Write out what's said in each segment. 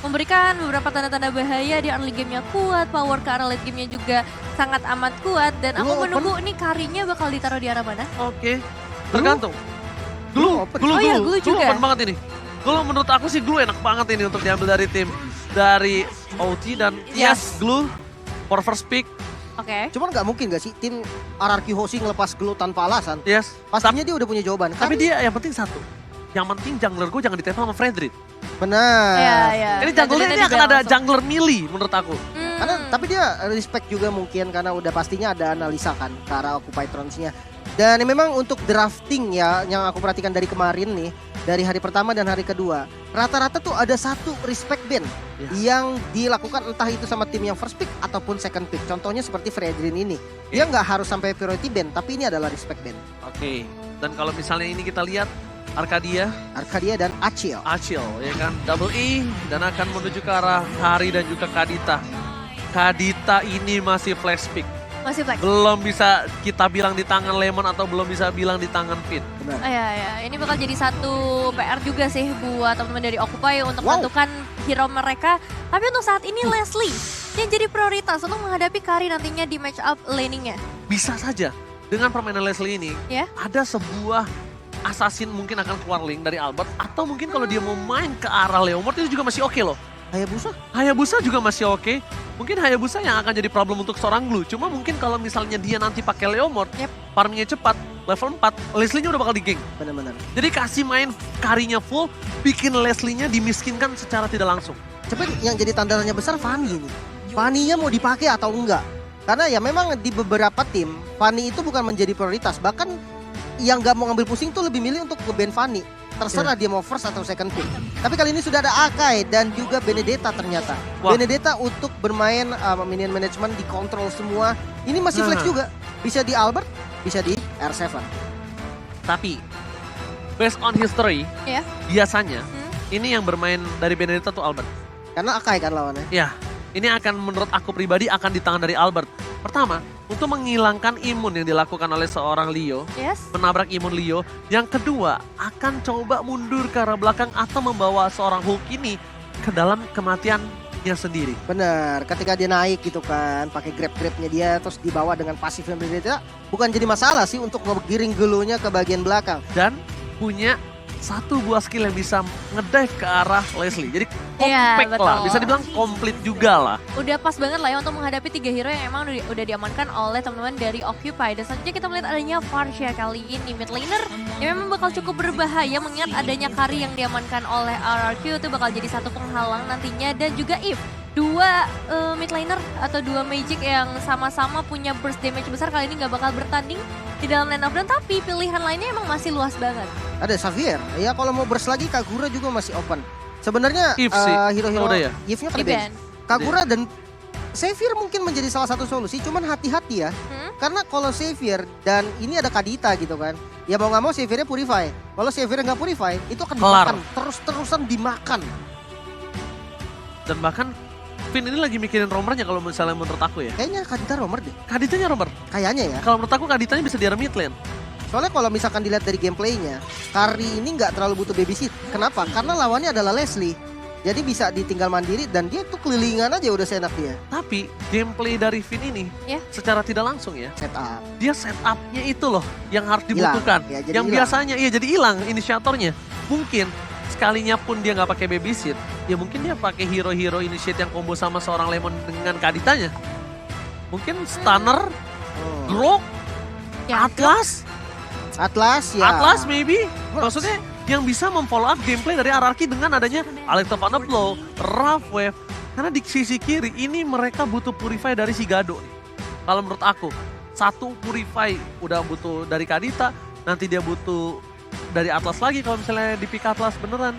memberikan beberapa tanda-tanda bahaya di early game-nya kuat, power ke arah late game-nya juga sangat amat kuat. Dan aku Glue menunggu nih karinya bakal ditaruh di arah mana. Oke, tergantung. Glue Oh iya, Glue juga. open banget ini. Glue menurut aku sih Glue enak banget ini untuk diambil dari tim dari OT dan yes Glue for first pick. Oke. Cuman nggak mungkin gak sih tim RRQ Hoshi ngelepas Glue tanpa alasan? Yes. Pastinya dia udah punya jawaban. Tapi Kan? dia yang penting satu. Yang penting jungler gue jangan ditempel sama Fredrik. Benar. Iya, iya. Ini junglernya ini akan ada jungler melee menurut aku. Karena tapi dia respect juga mungkin karena udah pastinya ada analisa kan ke arah Occupy Thrones-nya. Dan memang untuk drafting ya yang aku perhatikan dari kemarin nih, dari hari pertama dan hari kedua, rata-rata tuh ada satu respect ban yang dilakukan entah itu sama tim yang first pick ataupun second pick. Contohnya seperti Fredrin ini. Dia nggak harus sampai priority ban, tapi ini adalah respect ban. Oke. Dan kalau misalnya ini kita lihat Arcadia Dan Acil. ya kan double E dan akan menuju ke arah Hari dan juga Kadita. Kadita ini masih flash pick. Masih flex. Belum bisa kita bilang di tangan Lemon atau belum bisa bilang di tangan Fit. Benar. Iya, iya. Ini bakal jadi satu PR juga sih buat teman-teman dari Occupy untuk Wow. menentukan hero mereka. Tapi untuk saat ini Leslie yang jadi prioritas untuk menghadapi Kari nantinya di match up laning-nya. Bisa saja dengan permainan Leslie ini Ya. ada sebuah assassin mungkin akan keluar link dari Albert atau mungkin kalau dia mau main ke arah Leomord itu juga masih oke loh. Hayabusa? Hayabusa juga masih oke. Mungkin Hayabusa yang akan jadi problem untuk seorang Glue. Cuma mungkin kalau misalnya dia nanti pakai Leomord, farmingnya cepat, level 4, Leslie-nya udah bakal di-gank. Benar-benar. Jadi kasih main Karinya full, bikin Leslie-nya dimiskinkan secara tidak langsung. Tapi yang jadi tandanya besar Fanny ini. Fanny-nya mau dipakai atau enggak? Karena ya memang di beberapa tim, Fanny itu bukan menjadi prioritas. Bahkan yang nggak mau ngambil pusing tuh lebih milih untuk nge-ban Fanny. Terserah dia mau first atau second pick. Tapi kali ini sudah ada Akai dan juga Benedetta ternyata. Wah. Benedetta untuk bermain minion management dikontrol semua. Ini masih flex juga. Bisa di Albert, bisa di R7. Tapi, based on history, Ya. biasanya ini yang bermain dari Benedetta tuh Albert. Karena Akai kan lawannya. Ya, ini akan menurut aku pribadi akan di tangan dari Albert. Pertama, untuk menghilangkan imun yang dilakukan oleh seorang Leo, Yes. menabrak imun Leo. Yang kedua, akan coba mundur ke arah belakang atau membawa seorang Hulk ini ke dalam kematiannya sendiri. Bener, ketika dia naik gitu kan, pakai grab-grabnya dia terus dibawa dengan pasifnya Benedetta, bukan jadi masalah sih untuk ngegiring gelunya ke bagian belakang. Dan punya satu buah skill yang bisa ngedive ke arah Leslie. Jadi Iya, compact lah, betul. bisa dibilang komplit juga lah. Udah pas banget lah ya untuk menghadapi 3 hero yang emang udah diamankan oleh teman-teman dari Occupy. Dan selanjutnya kita melihat adanya Farsha kali ini mid laner yang memang bakal cukup berbahaya mengingat adanya Kari yang diamankan oleh RRQ itu bakal jadi satu penghalang nantinya. Dan juga If, dua mid laner atau dua magic yang sama-sama punya burst damage besar kali ini nggak bakal bertanding di dalam line up. Dan tapi pilihan lainnya emang masih luas banget. Ada Xavier, ya kalau mau burst lagi Kagura juga masih open. Sebenarnya If sih, hero-hero udah ya? If-nya Di kena ban. ban. Kagura dan Xavier mungkin menjadi salah satu solusi, cuman hati-hati ya. Karena kalau Xavier dan ini ada Kadita gitu kan, ya mau nggak mau Xaviernya purify. Kalau Xavier nggak purify, itu akan Kelar. dimakan, terus-terusan dimakan. Dan bahkan Finn ini lagi mikirin romernya kalau misalnya menurut aku ya. Kayaknya Kadita romer deh, Kaditanya romer. kayaknya ya. Kalau menurut aku Kaditanya bisa di arah mid lane. Soalnya kalau misalkan dilihat dari gameplaynya, Kari ini nggak terlalu butuh babysit. Kenapa? Karena lawannya adalah Leslie. Jadi bisa ditinggal mandiri dan dia tuh kelilingan aja udah seenak dia. Tapi gameplay dari Finn ini Ya. secara tidak langsung ya, Setup. dia setupnya itu loh yang harus Hilang. dibutuhkan. Ya, jadi yang hilang. biasanya iya jadi hilang inisiatornya. Mungkin sekalinya pun dia nggak pakai babysit, ya mungkin dia pakai hero-hero initiate yang combo sama seorang Lemon dengan Kaditanya. Mungkin Stunner, Oh. Grok, Ya. Atlas ya. Atlas maybe. Maksudnya yang bisa memfollow up gameplay dari RRQ dengan adanya Alexa Van der Blow, Rough Wave. Karena di sisi kiri ini mereka butuh purify dari si Gado. Kalau menurut aku, satu purify udah butuh dari Kadita, nanti dia butuh dari Atlas lagi kalau misalnya di pick Atlas beneran.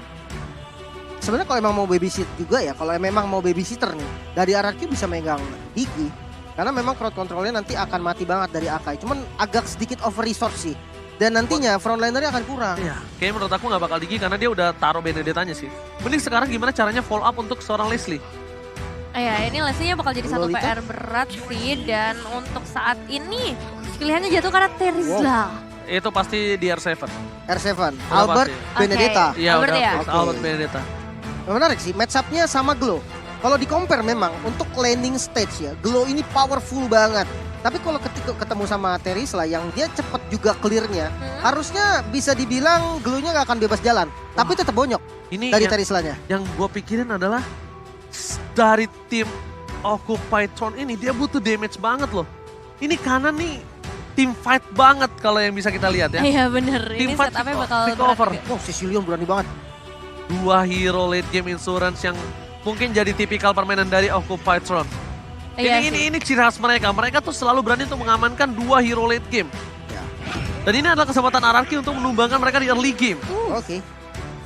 Sebenarnya kalau emang mau babysit juga ya, kalau memang mau babysitter nih, dari RRQ bisa megang Diki. Karena memang crowd controlnya nanti akan mati banget dari Akai. Cuman agak sedikit over resource sih. Dan nantinya frontlinernya akan kurang. Iya, kayaknya menurut aku nggak bakal Diki karena dia udah taruh Benedettanya sih. Mending sekarang gimana caranya follow up untuk seorang Leslie. Ya, ini Leslie-nya bakal jadi satu Lolita? PR berat sih. Dan untuk saat ini pilihannya jatuh karena Terizla. Itu pasti di R7. R7, Udah Albert, pasti. Benedetta. Oke. Iya Albert udah ya? fix, Oke. Albert Benedetta. Menarik sih, match up-nya sama Glow. Kalau di compare memang untuk landing stage ya, Glow ini powerful banget. Tapi kalau ketika ketemu sama Terisla yang dia cepet juga clear-nya, harusnya bisa dibilang Glow-nya nggak akan bebas jalan. Tapi tetap bonyok Ini dari yang, Terislanya. yang gue pikirin adalah dari tim Occupy Throne ini dia butuh damage banget loh. Ini kanan nih tim fight banget kalau yang bisa kita lihat ya. Iya bener, Tim ini fight setupnya pick- bakal pick berat over. juga. Oh, Sicilian berani banget. Dua hero late game insurance yang mungkin jadi tipikal permainan dari Occupy Throne. Iya sih. Ini ciri khas mereka. Mereka tuh selalu berani untuk mengamankan dua hero late game. Ya. Dan ini adalah kesempatan RRQ untuk menumbangkan mereka di early game. Oke.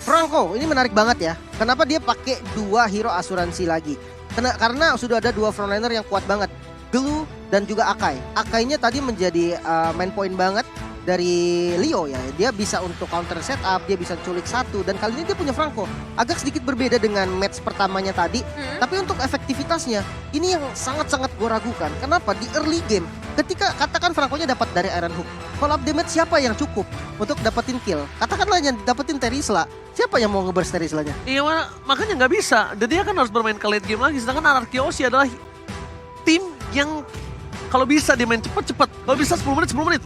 Franco, ini menarik banget ya. Kenapa dia pakai 2 hero asuransi lagi? Karena sudah ada 2 frontliner yang kuat banget. Glue dan juga Akai. Akainya tadi menjadi main point banget dari Leo ya. Dia bisa untuk counter setup, dia bisa culik satu. Dan kali ini dia punya Franco. Agak sedikit berbeda dengan match pertamanya tadi. Tapi untuk efektivitasnya, ini yang sangat-sangat gue ragukan. Kenapa? Di early game, ketika katakan Franco-nya dapat dari Iron Hook. Kalau up damage siapa yang cukup untuk dapetin kill? Katakanlah yang dapetin Terisla. Siapa yang mau ngeburst Terislanya? Iya, makanya nggak bisa. Dan dia kan harus bermain ke late game lagi. Sedangkan RRQ Oshi adalah tim yang kalau bisa dia main cepet-cepet. Kalau bisa 10 menit.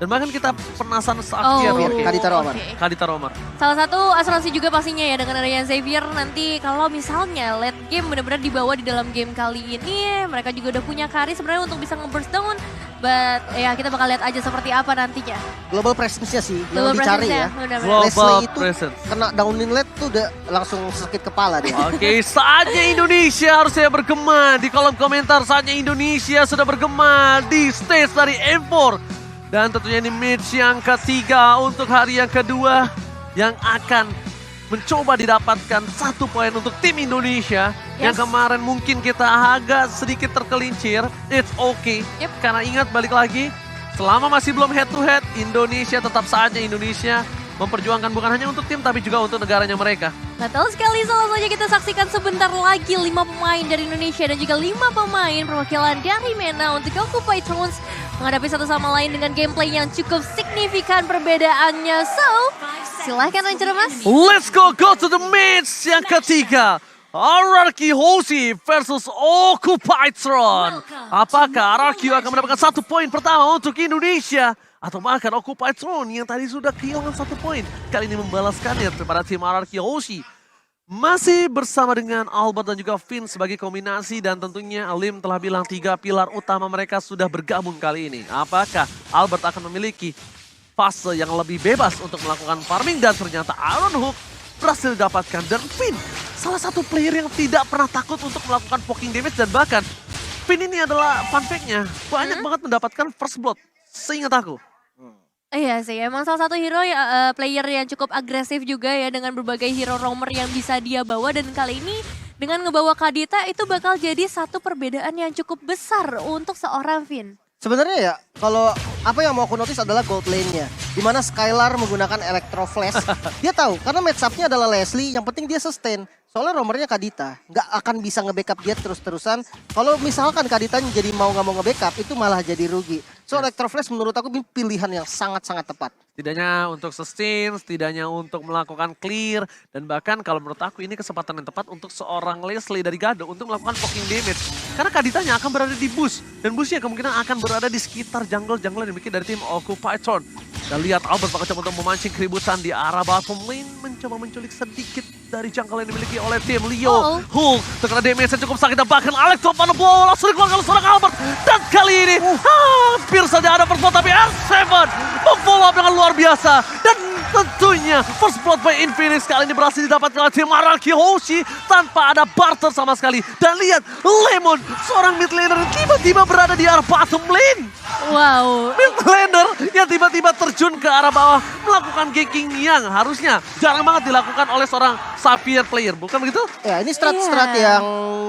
Dan bahkan kita penasaran saat Oh, Kadita Romar. oke. Kadita Romar. Salah satu asuransi juga pastinya ya dengan adanya Xavier nanti kalau misalnya late game benar-benar dibawa di dalam game kali ini mereka juga udah punya carry sebenarnya untuk bisa nge-burst down, but ya kita bakal lihat aja seperti apa nantinya. Global presence-nya sih yang Global dicari presence-nya, ya. benar-benar. Global Leslie itu presence. kena downin late tuh udah langsung sakit kepala dia. Oke, saatnya Indonesia harusnya bergema di kolom komentar. Saatnya Indonesia sudah bergema di stage dari M4. Dan tentunya ini match yang ketiga untuk hari yang kedua yang akan mencoba didapatkan 1 poin untuk tim Indonesia. Yes. Yang kemarin mungkin kita agak sedikit tergelincir. It's okay. Yep. Karena ingat balik lagi, selama masih belum head to head, Indonesia tetap saatnya Indonesia memperjuangkan bukan hanya untuk tim tapi juga untuk negaranya mereka. Betul sekali, so langsung aja kita saksikan sebentar lagi 5 pemain dari Indonesia dan juga 5 pemain perwakilan dari MENA untuk Occupy Thrones menghadapi satu sama lain dengan gameplay yang cukup signifikan perbedaannya. So, silahkan lanjut mas. Let's go to the match yang ketiga. RRQ Hoshi versus Occupy Throne. Apakah RRQ akan mendapatkan 1 poin pertama untuk Indonesia? Atau bahkan Occupy Throne yang tadi sudah kehilangan 1 poin. Kali ini membalaskannya kepada tim RRQ Hoshi. Masih bersama dengan Albert dan juga Finn sebagai kombinasi. Dan tentunya Lim telah bilang 3 pilar utama mereka sudah bergabung kali ini. Apakah Albert akan memiliki fase yang lebih bebas untuk melakukan farming? Dan ternyata Iron Hook berhasil didapatkan. Dan Finn salah satu player yang tidak pernah takut untuk melakukan poking damage. Dan bahkan Finn ini adalah fun fact-nya banyak banget mendapatkan first blood. Seingat aku. Iya sih, emang salah satu hero player yang cukup agresif juga ya dengan berbagai hero roamer yang bisa dia bawa. Dan kali ini dengan ngebawa Kadita itu bakal jadi satu perbedaan yang cukup besar untuk seorang Finn. Sebenarnya ya, kalau apa yang mau aku notice adalah gold lane-nya. Dimana Skylar menggunakan Electro Flash. Dia tahu, karena match up-nya adalah Leslie, yang penting dia sustain. Soalnya romernya Kadita, nggak akan bisa nge-backup dia terus-terusan. Kalau misalkan Kaditanya jadi mau nggak mau nge-backup, itu malah jadi rugi. So Electro Flash menurut aku pilihan yang sangat-sangat tepat. Setidaknya untuk sustain, setidaknya untuk melakukan clear. Dan bahkan kalau menurut aku ini kesempatan yang tepat untuk seorang Leslie dari Gado untuk melakukan poking damage. Karena Kaditanya akan berada di boost. Dan boostnya kemungkinan akan berada di sekitar jungle-jungle yang dimiliki dari tim Occupy Throne. Dan lihat Albert bakal coba untuk memancing keributan di arah bottom lane. Mencoba menculik sedikit dari jungle yang dimiliki oleh tim Leo. Hulk terkena damage yang cukup sakit. Dan bahkan Alex Topan blow langsung dikeluarkan oleh seorang Albert. Dan kali ini hampir saja ada first blood, tapi R7 memfollow up dengan luar biasa. Dan tentunya first blood by Infinix kali ini berhasil didapatkan oleh tim RRQ Hoshi tanpa ada barter sama sekali. Dan lihat Lemon, seorang mid laner tiba-tiba berada di arah bottom lane. Wow. Mid laner yang tiba-tiba terjun ke arah bawah melakukan ganking yang harusnya jarang banget dilakukan oleh seorang Xavier player, bukan begitu? Ya ini strat-strat yang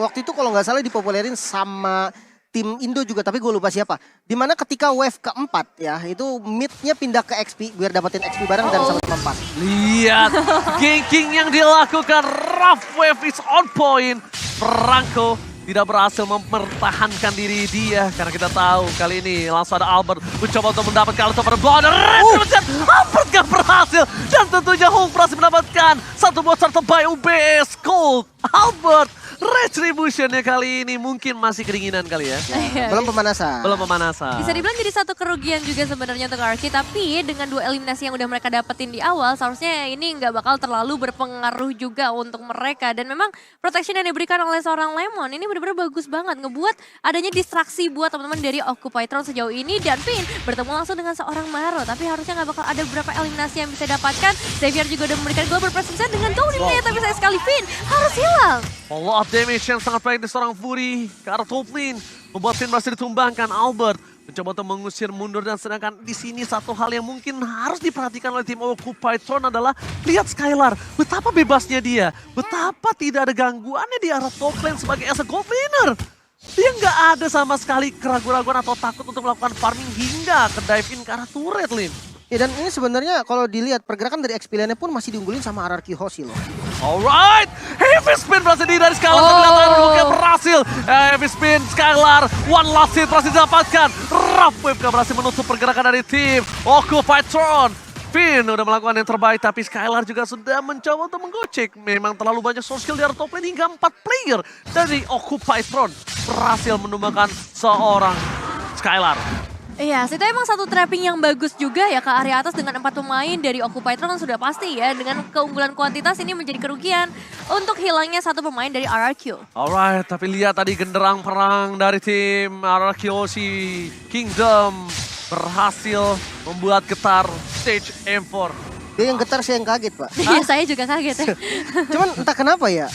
waktu itu kalau nggak salah dipopulerin sama tim Indo juga, tapi gue lupa siapa. Dimana ketika wave keempat ya, itu mid-nya pindah ke XP biar dapetin XP bareng dan sama-sama 4. Lihat ganking yang dilakukan, Rough Wave is on point. Franco tidak berhasil mempertahankan diri dia karena kita tahu kali ini langsung ada Albert mencoba untuk mendapatkan Alto pada blow. Ada Red Albert gak berhasil. Dan tentunya Hulk berhasil mendapatkan satu buah turtle by UBS Gold. Albert, retributionnya kali ini mungkin masih keringinan kali ya. Belum pemanasan. Belum pemanasan. Bisa dibilang jadi satu kerugian juga sebenarnya untuk RRQ, tapi dengan 2 eliminasi yang udah mereka dapetin di awal, seharusnya ini nggak bakal terlalu berpengaruh juga untuk mereka. Dan memang protection yang diberikan oleh seorang Lemon ini benar-benar bagus banget, ngebuat adanya distraksi buat teman-teman dari Occupytron sejauh ini. Dan Finn bertemu langsung dengan seorang Maro, tapi harusnya nggak bakal ada beberapa eliminasi yang bisa dapatkan. Xavier juga udah memberikan global presence dengan Tony, tapi sayang sekali Finn harus hilang. Follow up damage yang sangat baik dari seorang Fury ke arah top lane. Membuat Finn berhasil ditumbangkan. Albert mencoba untuk mengusir mundur, dan sedangkan di sini satu hal yang mungkin harus diperhatikan oleh tim Occupytron adalah lihat Skylar. Betapa bebasnya dia. Betapa tidak ada gangguannya di arah top lane sebagai as a gold laner. Dia nggak ada sama sekali keraguan-raguan atau takut untuk melakukan farming hingga ke dive in ke arah turret lane. Ya, dan ini sebenarnya kalau dilihat pergerakan dari XP-nya pun masih diunggulin sama RRQ Hoshi loh. Alright, heavy spin berhasil dari Skylar, tapi lihat Hooknya berhasil. Heavy spin, Skylar, one last hit berhasil didapatkan. Rough Wave gak berhasil menutup pergerakan dari tim Occupytron. Finn udah melakukan yang terbaik, tapi Skylar juga sudah mencoba untuk menggocek. Memang terlalu banyak source skill di arah top lane hingga 4 player dari Occupytron berhasil menumbangkan seorang Skylar. Iya, itu emang satu trapping yang bagus juga ya ke area atas dengan 4 pemain dari Occupytron sudah pasti ya. Dengan keunggulan kuantitas ini menjadi kerugian untuk hilangnya satu pemain dari RRQ. Alright, tapi lihat tadi genderang perang dari tim RRQ Hoshi Kingdom berhasil membuat getar stage M4. Dia yang getar, saya yang kaget, Pak. Iya, saya juga kaget ya. Cuman entah kenapa ya,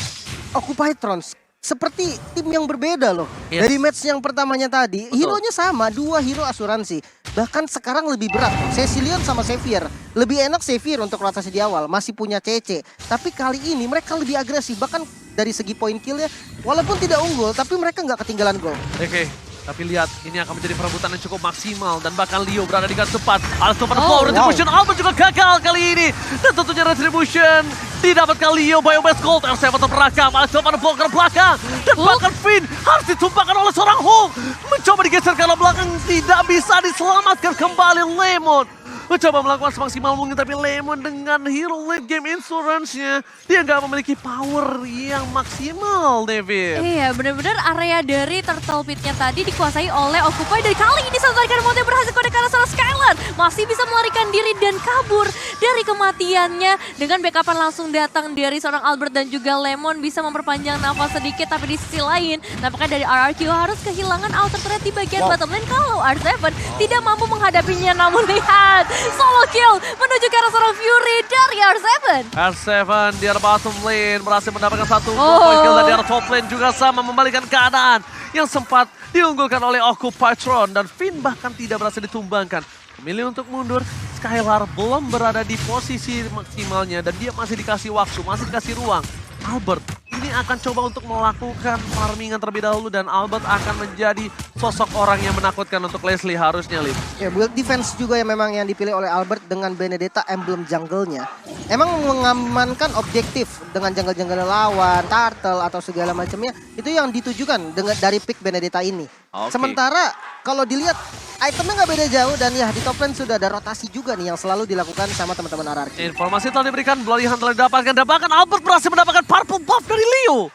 Occupytron seperti tim yang berbeda loh. Yes. Dari match yang pertamanya tadi, Betul. hero-nya sama, 2 hero asuransi. Bahkan sekarang lebih berat, Cecilion sama Xavier. Lebih enak Xavier untuk rotasi di awal, masih punya CC. Tapi kali ini mereka lebih agresif, bahkan dari segi point kill-nya, walaupun tidak unggul, tapi mereka nggak ketinggalan gol. Oke, tapi lihat ini akan menjadi perebutan yang cukup maksimal, dan bahkan Leo berada di garis depan. Alex pada flow, Retribution Albert juga gagal kali ini. Dan tentunya Retribution didapatkan Leo by Best Gold. R7 tetap merakam, Alex pada flow ke belakang. Dan bahkan Finn harus ditumpahkan oleh seorang Hulk. Mencoba digeser ke arah belakang, tidak bisa diselamatkan kembali Lemon. Mencoba melakukan semaksimal mungkin, tapi Lemon dengan hero late game insurance-nya, dia nggak memiliki power yang maksimal, David. Iya, benar-benar area dari turtle pit-nya tadi dikuasai oleh Occupy. Dan kali ini satu tarikan remote berhasil kode ke arah seorang Skylar. Masih bisa melarikan diri dan kabur dari kematiannya. Dengan backupan langsung datang dari seorang Albert dan juga Lemon bisa memperpanjang nafas sedikit. Tapi di sisi lain, nampaknya dari RRQ harus kehilangan outer turret di bagian bottom lane kalau R7 tidak mampu menghadapinya. Namun lihat, solo kill menuju ke arah seorang Fury dari R7. R7 di arah bottom lane berhasil mendapatkan satu point kill, dan di arah top lane juga sama membalikan keadaan yang sempat diunggulkan oleh Occupytron, dan Finn bahkan tidak berhasil ditumbangkan. Memilih untuk mundur, Skylar belum berada di posisi maksimalnya dan dia masih dikasih waktu, masih dikasih ruang. Albert ini akan coba untuk melakukan farmingan terlebih dahulu, dan Albert akan menjadi sosok orang yang menakutkan untuk Leslie harusnya, Lim. Ya, build defense juga yang memang yang dipilih oleh Albert dengan Benedetta emblem jungle-nya. Emang mengamankan objektif dengan jungle-jungle lawan, turtle atau segala macamnya. Itu yang ditujukan dengan dari pick Benedetta ini. Oke. Sementara kalau dilihat itemnya nggak beda jauh, dan ya di top lane sudah ada rotasi juga nih yang selalu dilakukan sama teman-teman RRQ. Informasi telah diberikan, Bloody Hunt telah didapatkan, dan bahkan Albert berhasil mendapatkan purple buff dari Leo.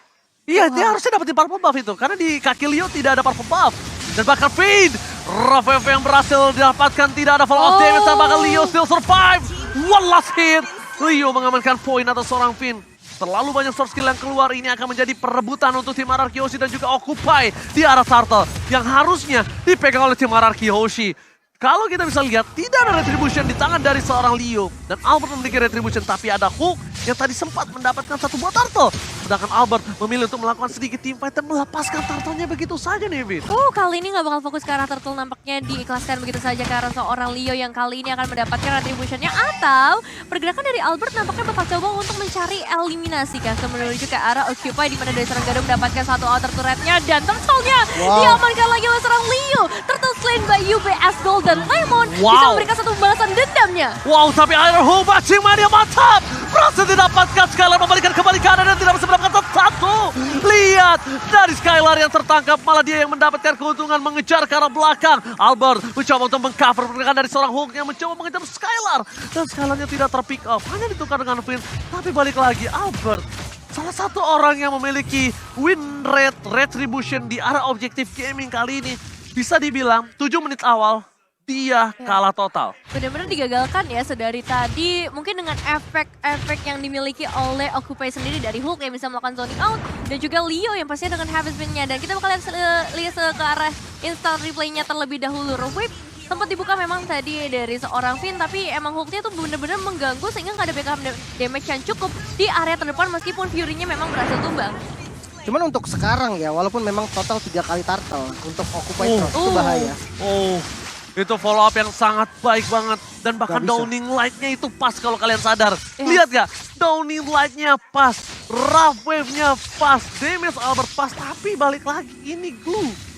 Iya, dia harusnya dapetin purple buff itu, karena di kaki Leo tidak ada purple buff. Dan bahkan Finn, Rafael yang berhasil didapatkan, tidak ada follow up damage, dan bahkan Leo still survive. One last hit, Leo mengamankan poin atas seorang Finn. Terlalu banyak source skill yang keluar, ini akan menjadi perebutan untuk tim RRQ Hoshi dan juga Occupy di arah turtle yang harusnya dipegang oleh tim RRQ Hoshi. Kalau kita bisa lihat, tidak ada retribution di tangan dari seorang Leo. Dan Albert memiliki retribution, tapi ada Hulk yang tadi sempat mendapatkan satu buah turtle. Sedangkan Albert memilih untuk melakukan sedikit teamfight dan melepaskan turtle-nya begitu saja nih, Vin. Kali ini nggak bakal fokus ke arah turtle, nampaknya diikhlaskan begitu saja ke arah seorang Leo yang kali ini akan mendapatkan retribution-nya. Atau pergerakan dari Albert nampaknya bakal coba untuk mencari eliminasi kan, menuju ke arah Occupy, di mana dari seorang Gado mendapatkan satu outer turret-nya, dan turtle-nya diamankan lagi oleh seorang Leo. Turtle slain by UBS Gold, dan Lemon bisa memberikan satu pembalasan dendamnya. Wow, tapi Iron Hulk matching mania mantap. Berhasil didapatkan, Skylar membalikan kembali kanan dan tidak bisa mendapatkan satu. Lihat, lihat dari Skylar yang tertangkap, malah dia yang mendapatkan keuntungan mengejar ke arah belakang. Albert mencoba untuk mengcover pergerakan dari seorang Hulk yang mencoba mengejar Skylar. Dan Skylarnya tidak terpick up, hanya ditukar dengan Finn. Tapi balik lagi, Albert salah satu orang yang memiliki win rate retribution di arah objektif gaming kali ini. Bisa dibilang 7 menit awal dia kalah total. Benar-benar digagalkan ya sedari tadi, mungkin dengan efek-efek yang dimiliki oleh Occupy sendiri dari Hulk yang bisa melakukan zoning out, dan juga Leo yang pastinya dengan Heavy Spin-nya. Dan kita bakal lihat ke arah instant replay-nya terlebih dahulu. Whip sempat dibuka memang tadi dari seorang Finn, tapi emang Hulk-nya tuh benar-benar mengganggu sehingga nggak ada backup damage yang cukup di area terdepan meskipun Fury-nya memang berhasil tumbang. Cuman untuk sekarang ya, walaupun memang total 3 kali turtle untuk Occupy Throne, itu bahaya. Itu follow up yang sangat baik banget. Dan bahkan downing light-nya itu pas kalau kalian sadar. Yes. Lihat gak? Downing light-nya pas. Rough wave-nya pas. Damage Albert pas. Tapi balik lagi ini glue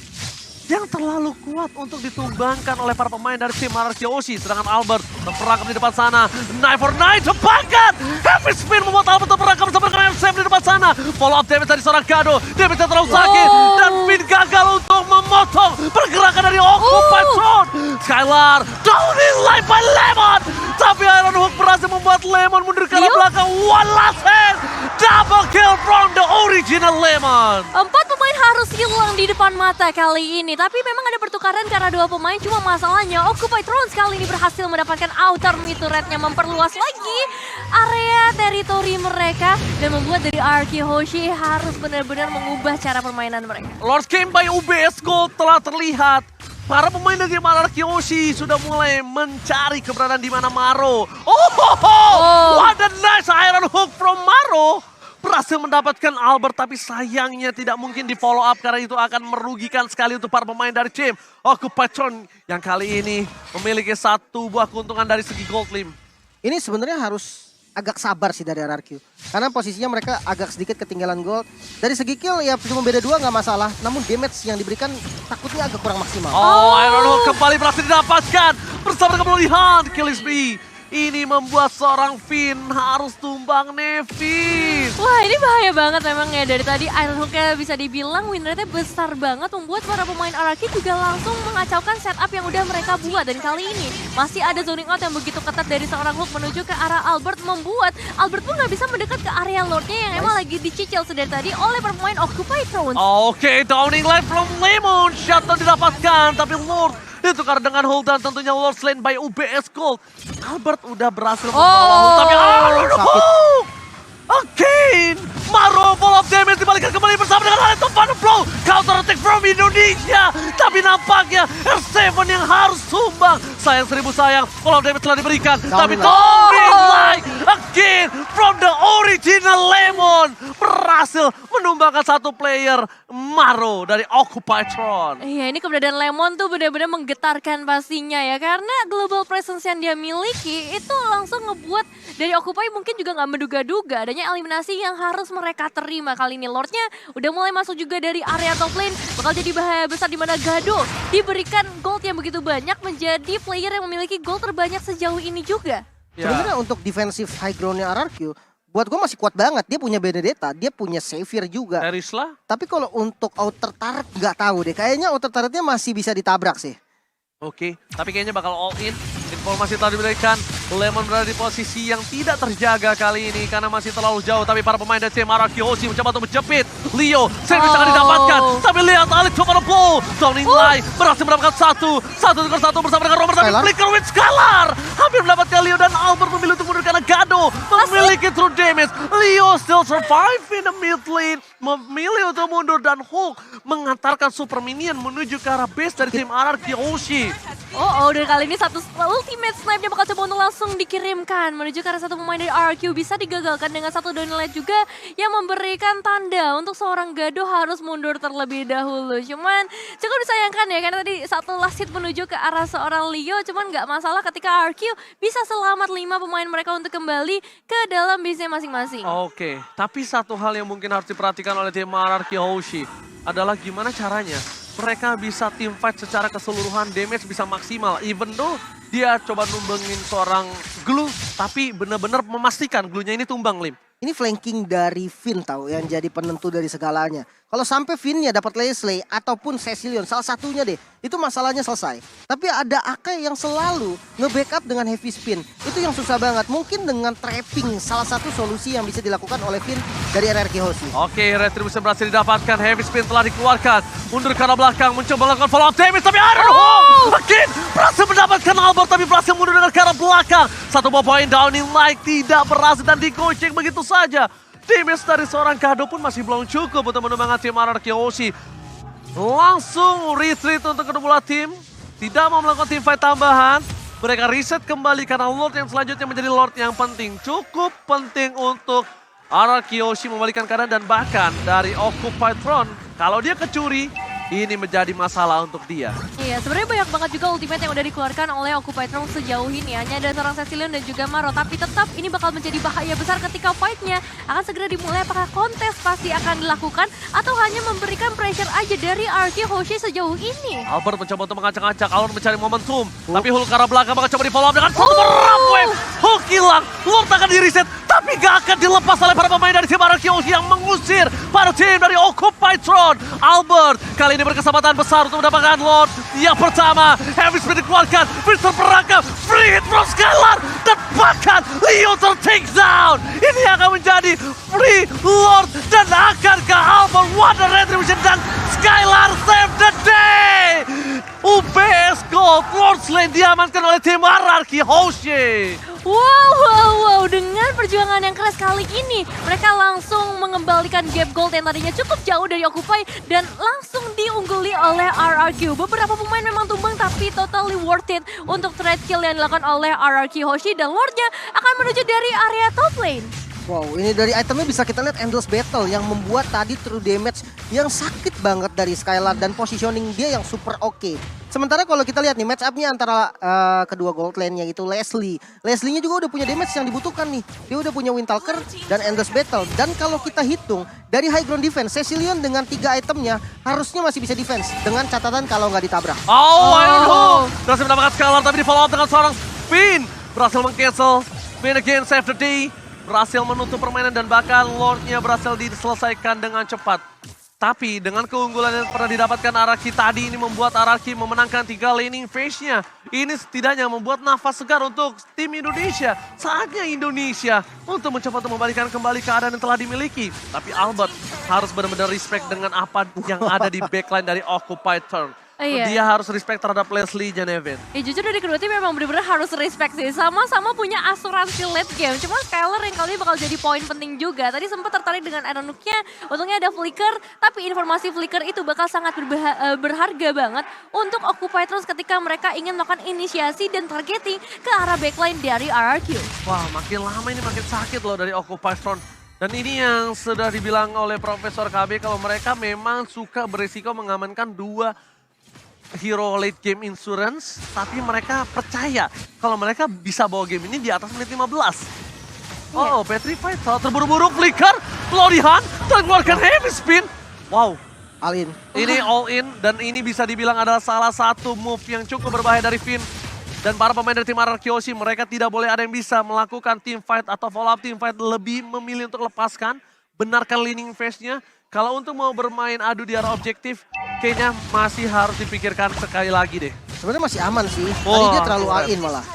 yang terlalu kuat untuk ditumbangkan oleh para pemain dari tim RRQ Oshi. Sedangkan Albert terperangkap di depan sana. Knife for Knife terbangkan. Heavy Spin membuat Albert terperangkap bersama dengan Sam di depan sana. Follow up damage dari seorang Gado. Damage yang terlalu sakit. Dan Finn gagal untuk memotong pergerakan dari Occupy Throne. Skylar downing light by Lemon. Tapi Iron Hook berhasil membuat Lemon mundur ke arah belakang. One last hit. Double kill from the original Lemon. 4 pemain harus hilang di depan mata kali ini. Tapi memang ada pertukaran karena 2 pemain. Cuma masalahnya Occupy Throne kali ini berhasil mendapatkan outer mid turret-nya, memperluas lagi area teritori mereka. Dan membuat dari RRQ Hoshi harus benar-benar mengubah cara permainan mereka. Lord Game by UBS Gold telah terlihat. Para pemain dari RRQ Hoshi sudah mulai mencari keberadaan di mana Maro. What a nice Iron Hook from Maro. Berhasil mendapatkan Albert, tapi sayangnya tidak mungkin di follow up karena itu akan merugikan sekali untuk para pemain dari tim Occupy Throne yang kali ini memiliki 1 buah keuntungan dari segi gold lim. Ini sebenarnya harus agak sabar sih dari RRQ. Karena posisinya mereka agak sedikit ketinggalan gold. Dari segi kill ya cuma beda 2 nggak masalah. Namun damage yang diberikan takutnya agak kurang maksimal. Iron Hook kembali berhasil didapatkan bersama dengan pemulihan Killisby. Ini membuat seorang Finn harus tumbang Nevin. Wah, ini bahaya banget memang ya. Dari tadi Iron Hook-nya bisa dibilang win rate-nya besar banget, membuat para pemain RRQ juga langsung mengacaukan setup yang udah mereka buat. Dan kali ini masih ada zoning out yang begitu ketat dari seorang Hook menuju ke arah Albert, membuat Albert pun nggak bisa mendekat ke area Lord-nya yang emang lagi dicicil sedari tadi oleh para pemain Occupy Throne. Oke, downing light from Lemon. Shutdown didapatkan, tapi Lord ditukar dengan Hulk dan tentunya Lord Slain by UBS Gold. Albert udah berhasil membawa Hulk, tapi Hulk! Again! Maro follow up damage dibalikan kembali bersama dengan Alex Van Flow. Counter attack from Indonesia. Tapi nampaknya R7 yang harus sumbang. Sayang 1000 sayang, follow up damage telah diberikan. Tapi downing light again from the original Lemon. Berhasil menumbangkan 1 player Maro dari Occupy Throne. Iya, ini keberadaan Lemon tuh benar-benar menggetarkan pastinya ya. Karena global presence yang dia miliki itu langsung ngebuat dari Occupy mungkin juga nggak menduga-duga adanya eliminasi yang harus mereka terima. Kali ini Lordnya udah mulai masuk juga dari area top lane. Bakal jadi bahaya besar di mana Gado diberikan gold yang begitu banyak, menjadi player yang memiliki gold terbanyak sejauh ini juga. Sebenarnya untuk defensive high ground-nya RRQ, buat gue masih kuat banget. Dia punya Benedetta, dia punya Xavier juga. Terisla? Tapi kalau untuk outer turret nggak tahu deh. Kayaknya outer turretnya masih bisa ditabrak sih. Oke, tapi kayaknya bakal all in. Informasi telah diberikan. Lemon berada di posisi yang tidak terjaga kali ini karena masih terlalu jauh. Tapi para pemain dari tim RRQ Hoshi mencoba untuk menjepit. Leo, service akan didapatkan. Tapi lihat Alex coba pull. Downing light berhasil mendapatkan 1 bersama dengan Robert. Tapi flicker with Skylar. Hampir mendapatkan Leo dan Albert memilih untuk mundur karena Gado memiliki true damage. Leo still survive in the mid lane. Memilih untuk mundur dan Hulk mengantarkan super minion menuju ke arah base dari tim RRQ Hoshi. Dan kali ini satu ultimate snipe-nya bakal coba untuk langsung dikirimkan menuju ke arah 1 pemain dari RRQ. Bisa digagalkan dengan 1 downing light juga yang memberikan tanda untuk seorang Gado harus mundur terlebih dahulu. Cuman cukup disayangkan ya karena tadi 1 last hit menuju ke arah seorang Leo. Cuman nggak masalah ketika RRQ bisa selamat 5 pemain mereka untuk kembali ke dalam base-nya masing-masing. Oke, tapi satu hal yang mungkin harus diperhatikan oleh tim RRQ Hoshi adalah gimana caranya mereka bisa team fight secara keseluruhan, damage bisa maksimal. Even though dia coba numbangin seorang Glue, tapi benar-benar memastikan Glue-nya ini tumbang, Lim. ini flanking dari Finn tahu yang jadi penentu dari segalanya. Kalau sampai Finn-nya dapat Leslie ataupun Cecilion, salah satunya deh, itu masalahnya selesai. Tapi ada Akai yang selalu nge-backup dengan heavy spin. Itu yang susah banget. Mungkin dengan trapping salah satu solusi yang bisa dilakukan oleh Finn dari RRQ Hoshi. Oke, Retribution berhasil didapatkan. Heavy spin telah dikeluarkan. Mundur ke arah belakang, mencoba melakukan follow up damage. Tapi Hakim berhasil mendapatkan Albert, tapi berhasil mundur dengan ke arah belakang. Satu buah poin down in like tidak berhasil dan digocek begitu saja. Damage dari seorang Kado pun masih belum cukup untuk menumbangkan tim RRQ Hoshi. Langsung retreat untuk kedua belah tim. Tidak mau melakukan team fight tambahan. Mereka reset kembali karena Lord yang selanjutnya menjadi Lord yang penting. Cukup penting untuk RRQ Hoshi membalikan keadaan dan bahkan dari Occupied Throne. Kalau dia kecuri, ini menjadi masalah untuk dia. Iya, sebenarnya banyak banget juga ultimate yang udah dikeluarkan oleh Occupied Throne sejauh ini. Hanya ada seorang Cecilion dan juga Maro. Tapi tetap ini bakal menjadi bahaya besar ketika fight-nya akan segera dimulai. Apakah kontes pasti akan dilakukan atau hanya memberikan pressure aja dari RRQ Hoshi sejauh ini? Albert mencoba untuk mengacak-acak, Albert mencari momentum. Tapi Hulk ke arah belakang bakal coba di follow up dengan satu merap wave. Hulk hilang, Lord akan di reset. Tapi gak akan dilepas oleh para pemain dari tim RRQ Hoshi yang mengusir para tim dari Occupied Throne. Albert kali ini berkesempatan besar untuk mendapatkan Lord yang pertama. Heavy Spin dikeluarkan, Victor perangkap, free hit from Skylar. Dan bahkan Leo take down. Ini akan menjadi free Lord dan akan ke Albert. Wonder Retribution dan Skylar save the day. UBS Gold, Lord Slain diamankan oleh tim RRQ Hoshi. Wow, dengan perjuangan yang keras kali ini, mereka langsung mengembalikan gap gold yang tadinya cukup jauh dari Occupy dan langsung diungguli oleh RRQ. Beberapa pemain memang tumbang tapi totally worth it untuk trade kill yang dilakukan oleh RRQ Hoshi dan Lordnya akan menuju dari area top lane. Wow, ini dari itemnya bisa kita lihat Endless Battle yang membuat tadi true damage yang sakit banget dari Skylar dan positioning dia yang super oke. Sementara kalau kita lihat nih match up-nya antara kedua gold lane yaitu Leslie. Leslie-nya juga udah punya damage yang dibutuhkan nih. Dia udah punya Windtalker dan Endless Battle. Dan kalau kita hitung dari high ground defense, Cecilion dengan 3 itemnya harusnya masih bisa defense. Dengan catatan kalau nggak ditabrak. Iron Hulk berhasil mendapatkan Skylar tapi di follow up dengan seorang Spin. Berhasil meng-cancel. Spin again save the day. Berhasil menutup permainan dan bahkan Lordnya berhasil diselesaikan dengan cepat. Tapi dengan keunggulan yang pernah didapatkan RRQ tadi ini membuat RRQ memenangkan 3 laning phase-nya. Ini setidaknya membuat nafas segar untuk tim Indonesia. Saatnya Indonesia untuk mencoba untuk membalikan kembali keadaan yang telah dimiliki. Tapi Albert harus benar-benar respect dengan apa yang ada di backline dari Occupied Throne. Iya. Dia harus respect terhadap Leslie dan Evan. Ya jujur dari kedua tim memang benar-benar harus respect sih. Sama-sama punya asuransi late game. Cuma Skylar yang kali ini bakal jadi poin penting juga. Tadi sempat tertarik dengan Iron Hook-nya. Untungnya ada flicker. Tapi informasi flicker itu bakal sangat berharga banget untuk Occupy terus ketika mereka ingin melakukan inisiasi dan targeting ke arah backline dari RRQ. Wah, makin lama ini makin sakit loh dari Occupy Throne. Dan ini yang sudah dibilang oleh Profesor KB kalau mereka memang suka berisiko mengamankan 2 hero late game insurance, tapi mereka percaya kalau mereka bisa bawa game ini di atas menit 15. Oh, Petrified salah terburu-buru, flicker, Florian, terkeluarkan heavy spin. Wow. All in. Ini all in dan ini bisa dibilang adalah salah satu move yang cukup berbahaya dari Finn. Dan para pemain dari tim RRQ Hoshi, mereka tidak boleh ada yang bisa melakukan team fight atau follow up team fight, lebih memilih untuk lepaskan, benarkan leaning phase-nya. Kalau untuk mau bermain adu di arah objektif, kayaknya masih harus dipikirkan sekali lagi deh. Sebenarnya masih aman sih. Tadi dia terlalu all in malah.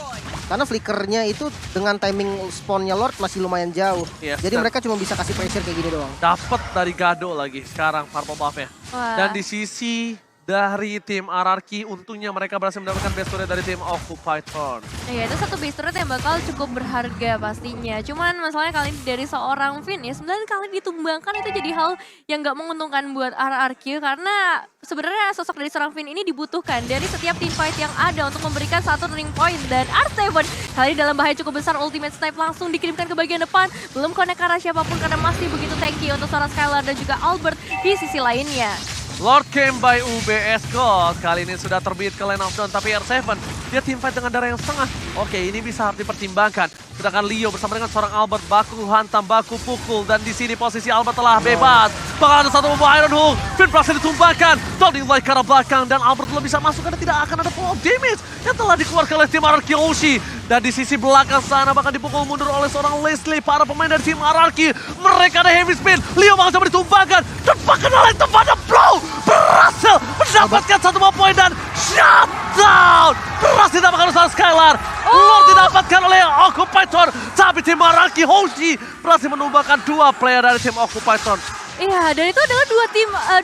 Karena flickernya itu dengan timing spawnnya Lord masih lumayan jauh. Yes, jadi mereka cuma bisa kasih pressure kayak gini doang. Dapat dari Gado lagi sekarang purple buff-nya. Dan di sisi dari tim RRQ, untungnya mereka berhasil mendapatkan base turret dari tim Occupied Throne. Iya, itu satu base turret yang bakal cukup berharga pastinya. Cuman masalahnya kali ini dari seorang Finn ya, 9 kali ditumbangkan itu jadi hal yang gak menguntungkan buat RRQ. Karena sebenarnya sosok dari seorang Finn ini dibutuhkan dari setiap team fight yang ada untuk memberikan satu turning point. Dan R7 kali ini dalam bahaya cukup besar, ultimate snipe langsung dikirimkan ke bagian depan. Belum connect ke arah siapapun karena masih begitu tanky untuk seorang Skylar dan juga Albert di sisi lainnya. Lord came by UBS Gold. Kali ini sudah terbit ke lane of down, tapi R7 Dia teamfight dengan darah yang setengah. Oke, ini bisa dipertimbangkan. Sedangkan Leo bersama dengan seorang Albert baku hantam, baku pukul. Dan di sini posisi Albert telah bebas. Bakal ada satu membawa Iron Hook. Finn berhasil ditumbangkan. Doding Light ke arah belakang. Dan Albert belum bisa masuk karena tidak akan ada follow damage yang telah dikeluarkan oleh tim RRQ Hoshi. Dan di sisi belakang sana bahkan dipukul mundur oleh seorang Leslie. Para pemain dari tim RRQ. Mereka ada heavy spin. Leo bakal coba ditumbangkan. Dan bahkan oleh tempat blow. Berhasil mendapatkan satu poin dan shutdown. Berhasil didapatkan oleh Skylar. Lord didapatkan oleh Occupied. Tapi tim RRQ Hoshi berhasil menumbangkan 2 player dari tim Occupied. Iya, dan itu adalah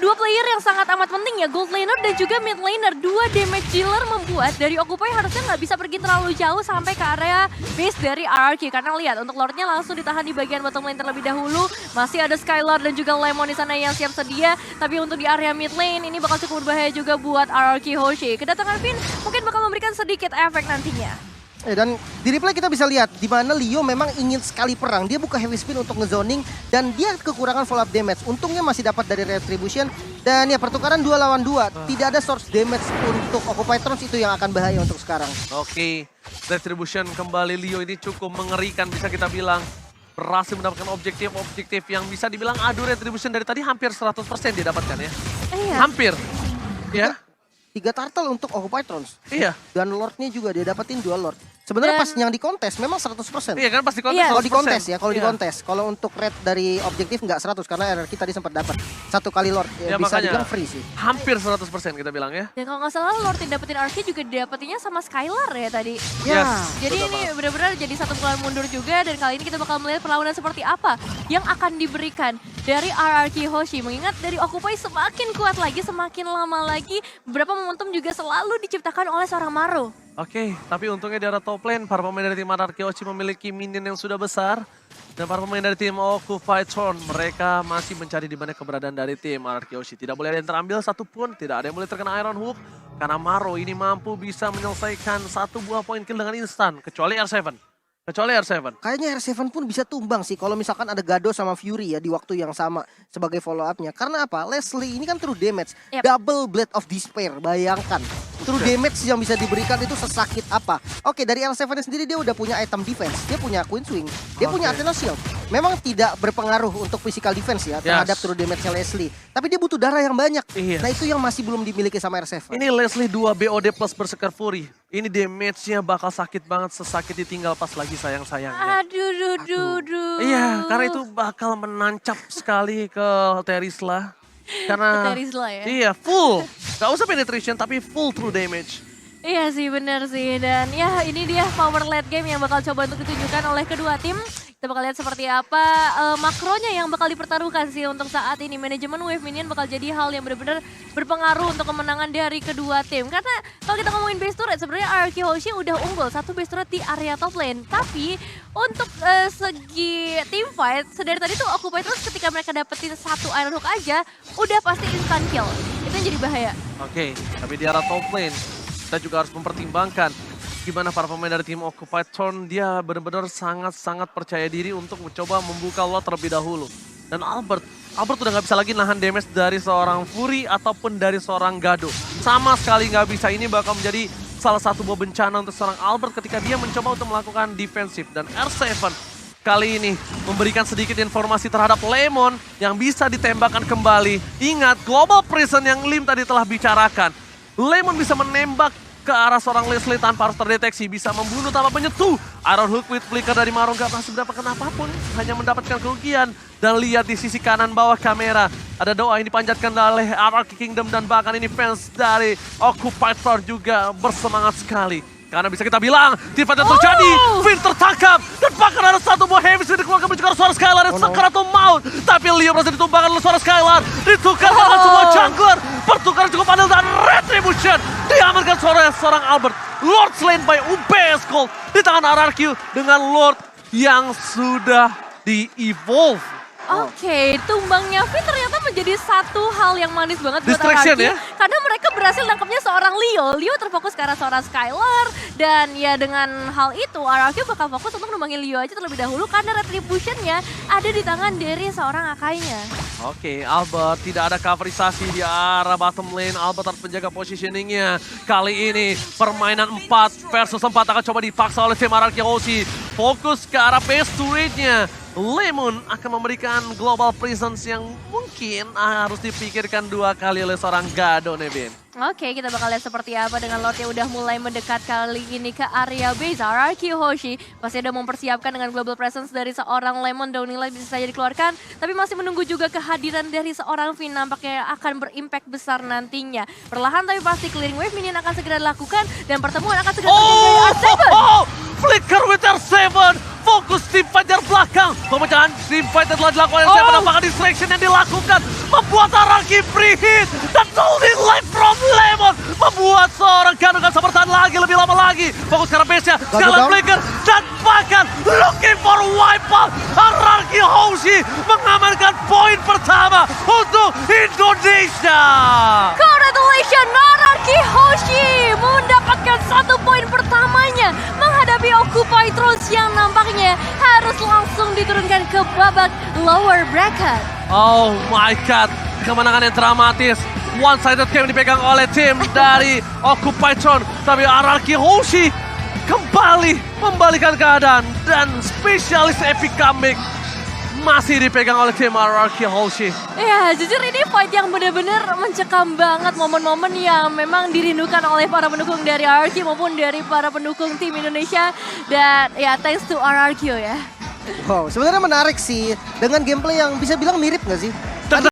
dua player yang sangat amat penting ya, gold laner dan juga mid laner. 2 damage dealer membuat dari Occupy harusnya nggak bisa pergi terlalu jauh sampai ke area base dari RRQ. Karena lihat, untuk Lordnya langsung ditahan di bagian bottom lane terlebih dahulu. Masih ada Skylar dan juga Lemon di sana yang siap sedia. Tapi untuk di area mid lane ini bakal cukup berbahaya juga buat RRQ Hoshi. Kedatangan Finn mungkin bakal memberikan sedikit efek nantinya. Dan di replay kita bisa lihat di mana Leo memang ingin sekali perang. Dia buka heavy spin untuk ngezoning dan dia kekurangan follow up damage. Untungnya masih dapat dari Retribution. Dan ya pertukaran 2 lawan 2. Tidak ada source damage untuk Occupied Thrones, itu yang akan bahaya untuk sekarang. Oke, Retribution kembali. Leo ini cukup mengerikan bisa kita bilang. Berhasil mendapatkan objektif yang bisa dibilang adu Retribution dari tadi hampir 100% dia dapatkan ya. Iya. Hampir. Ya. 3 turtle untuk Occupied Thrones. Iya. Dan Lordnya juga dia dapetin 2 Lord. Sebenarnya pas yang di kontes memang 100%. Iya kan pasti kontes. Iya. Kalau di 100%. kontes ya, kalau di Iya. kontes. Kalau untuk rate dari objektif nggak 100 karena RRQ tadi sempat dapat 1 kali Lord. Ya, Ya, bisa makanya. dibilang free sih. Hampir 100% kita bilang ya. Dan kalau nggak salah Lord yang dapetin RRQ juga didapetinnya sama Skylar ya tadi. Ya. Yes. Jadi Betul ini banget. benar-benar jadi satu pukulan mundur juga, dan kali ini kita bakal melihat perlawanan seperti apa yang akan diberikan dari RRQ Hoshi. Mengingat dari Occupy semakin kuat lagi, semakin lama lagi, beberapa momentum juga selalu diciptakan oleh seorang Maro. Oke, tapi untungnya di arah top lane, para pemain dari tim RRQ Hoshi memiliki minion yang sudah besar. Dan para pemain dari tim Occupied Thrones, mereka masih mencari di mana keberadaan dari tim RRQ Hoshi. Tidak boleh ada yang terambil satupun, tidak ada yang boleh terkena Iron Hook. Karena Maro ini mampu bisa menyelesaikan 1 buah poin kill dengan instan, kecuali R7. Kayaknya R7 pun bisa tumbang sih kalau misalkan ada Gado sama Fury ya di waktu yang sama sebagai follow up-nya. Karena apa? Leslie ini kan true damage. Yep. Double Blade of Despair. Bayangkan. True damage yang bisa diberikan itu sesakit apa. Oke, dari R7 sendiri dia udah punya item defense. Dia punya Queen Swing. Dia punya Athena Shield. Memang tidak berpengaruh untuk physical defense ya terhadap true damage-nya Leslie. Tapi dia butuh darah yang banyak. Iya. Nah itu yang masih belum dimiliki sama R7. Ini Leslie 2 BOD plus Berserker Fury. Ini damage-nya bakal sakit banget, sesakit ditinggal pas lagi sayang-sayangnya. Aduh. Iya, karena itu bakal menancap sekali ke Terisla. Karena Terisla ya? Iya, full. Gak usah penetration, tapi full true damage. Iya sih, benar sih. Dan ya ini dia power late game yang bakal coba untuk ditunjukkan oleh kedua tim. Kita bakal lihat seperti apa makronya yang bakal dipertaruhkan sih untuk saat ini. Manajemen wave minion bakal jadi hal yang benar-benar berpengaruh untuk kemenangan dari kedua tim. Karena kalau kita ngomongin base turret, sebenarnya RRQ Hoshi udah unggul 1 base turret di area top lane. Tapi untuk segi team fight, sedari tadi tuh Occupied terus ketika mereka dapetin 1 Iron Hook aja, udah pasti instant kill. Itu yang jadi bahaya. Oke, tapi di arah top lane, kita juga harus mempertimbangkan gimana para pemain dari tim Occupied Thrones, dia benar-benar sangat-sangat percaya diri untuk mencoba membuka lot terlebih dahulu. Dan Albert udah nggak bisa lagi nahan damage dari seorang Fury ataupun dari seorang Gado. Sama sekali nggak bisa, ini bakal menjadi salah satu buah bencana untuk seorang Albert ketika dia mencoba untuk melakukan defensif. Dan R7 kali ini memberikan sedikit informasi terhadap Lemon yang bisa ditembakkan kembali. Ingat, Global Prison yang Lim tadi telah bicarakan. Lemon bisa menembak ke arah seorang Leslie tanpa harus terdeteksi, bisa membunuh tanpa menyentuh. Iron Hook with flicker dari Maro gak berhasil mendapatkan apapun, hanya mendapatkan kerugian. Dan lihat di sisi kanan bawah kamera, ada doa yang dipanjatkan oleh RRQ Kingdom dan bahkan ini fans dari Occupied Thrones juga bersemangat sekali. Karena bisa kita bilang, team fight yang terjadi, Finn tertangkap, dan bahkan ada 1 buah heavy yang dikeluarkan menuju ke arah suara Skylar yang sakaratul maut. Tapi Leo berhasil ditumbangkan oleh suara Skylar, ditukar dengan semua jungler, pertukaran cukup adil dan Retribution diamankan seorang Albert. Lord slain by UBS Gold di tangan RRQ dengan Lord yang sudah di-evolve Oke, tumbangnya Finn ternyata menjadi satu hal yang manis banget buat Distraction RRQ. ya? Karena mereka berhasil nangkepnya seorang Leo. Leo terfokus ke arah seorang Skylar. Dan ya dengan hal itu RRQ bakal fokus untuk numbangin Leo aja terlebih dahulu. Karena retributionnya ada di tangan dari seorang Akainya. Oke, Albert tidak ada coverisasi di arah bottom lane. Albert harus menjaga positioningnya. Kali ini permainan 4 versus 4 akan coba dipaksa oleh tim RRQ Hoshi. Fokus ke arah base turretnya. Lemon akan memberikan global presence yang mungkin harus dipikirkan 2 kali oleh seorang Gado nih, Bin. Oke, kita bakal lihat seperti apa dengan Lord yang udah mulai mendekat kali ini ke area base. RRQ Hoshi pasti udah mempersiapkan dengan global presence dari seorang Lemon. Downila bisa saja dikeluarkan, tapi masih menunggu juga kehadiran dari seorang Finn. Nampaknya akan berimpact besar nantinya. Perlahan tapi pasti clearing wave minion akan segera dilakukan dan pertemuan akan segera terjadi dari R7. Flicker with R7. Fokus tim Fajar belakang. Pemecahan tim fighter telah dilakukan. Saya menampakkan distraction yang dilakukan. Membuat RRQ free hit. Dan holding life from Lemon. Membuat seorang Gado gak bisa bertahan lagi lebih lama lagi. Fokus ke arah base-nya. Skylar Flicker. Dan bahkan looking for wipeout. RRQ Hoshi mengamankan poin pertama untuk Indonesia. Congratulations RRQ Hoshi mendapatkan 1 poin pertamanya menghadapi Occupy Thrones yang nampaknya harus langsung diturunkan ke babak lower bracket. Oh my god, kemenangan yang dramatis. One-sided game dipegang oleh tim dari Occupy Throne. Tapi RRQ Hoshi kembali membalikan keadaan. Dan spesialis epic comeback masih dipegang oleh tim RRQ Hoshi. Ya, jujur ini fight yang benar-benar mencekam banget, momen-momen yang memang dirindukan oleh para pendukung dari RRQ maupun dari para pendukung tim Indonesia. Dan ya, thanks to RRQ ya. Wow, sebenarnya menarik sih dengan gameplay yang bisa bilang mirip nggak sih